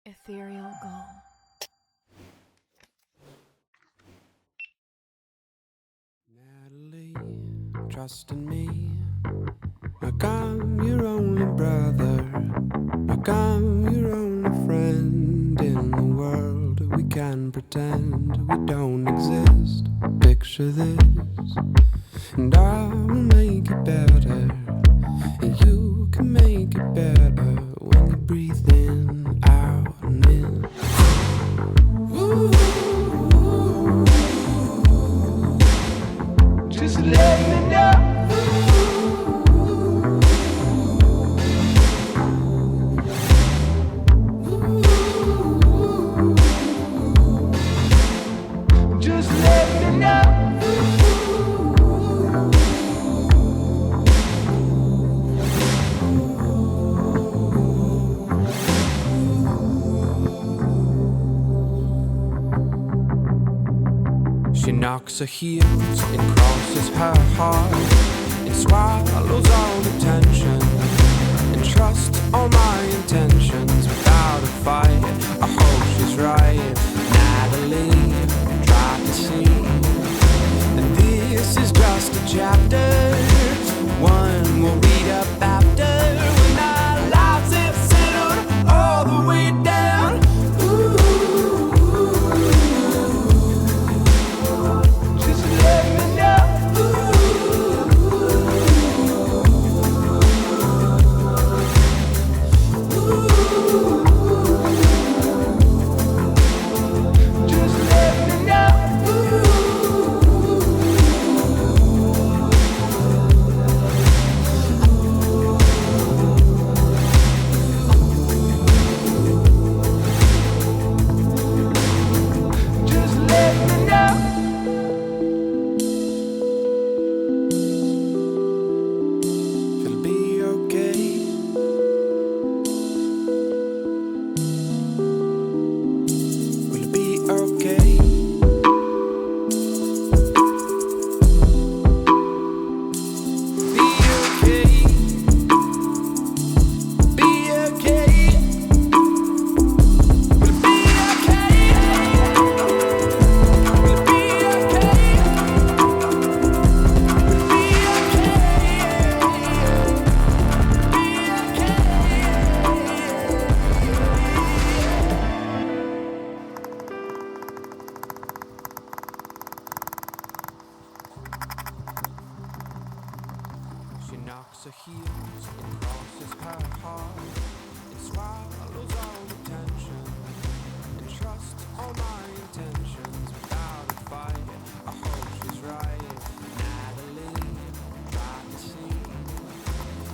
Ethereal Gull. Natalie, trust in me, like I'm your only brother, like I'm your only friend in the world. We can pretend we don't exist. Picture this, and I will make it better, and you can make it better when you breathe in, out, and in. Ooh. Just let me know. Just let me know. She knocks her heels and crosses her heart and swallows all the tension and trusts all my intentions without a fight. I hope she's right, Natalie. Try to see, and this is just a chapter, one we'll read up after when our lives have settled all the way down. Just let me know. Just let me know. Just let me know. It'll be okay. Will it be okay? Be okay. Be okay. Will it be okay? Will it be okay? Will it be She knocks her heels and crosses her heart and swallows all the tension and trusts all my intentions without a fight. I hope she's right, Natalie. Try to see,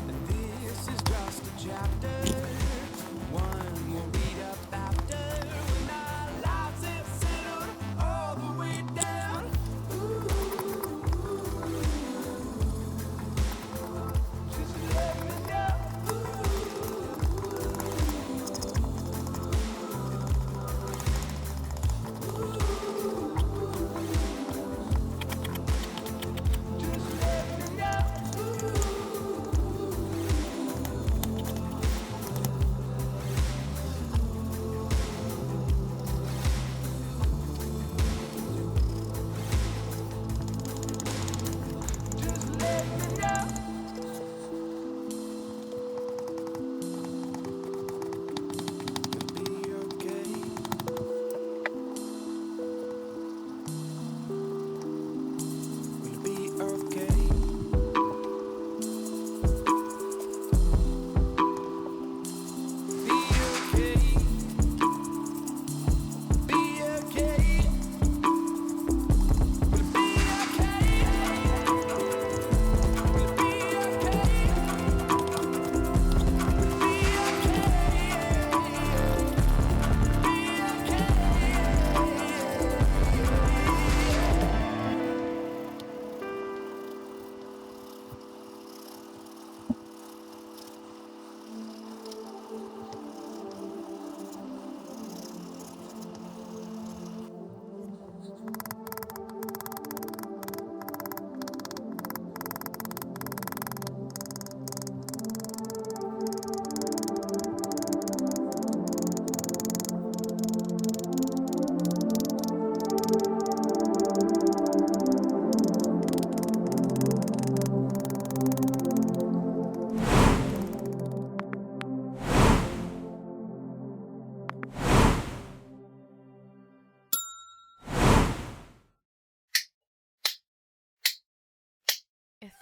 and this is just a chapter, one we'll read up after when our lives have settled all the way down. Just let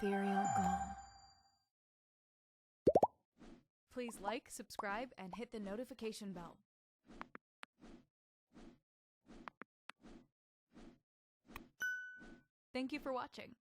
Ethereal Gull. Please like, subscribe, and hit the notification bell. Thank you for watching.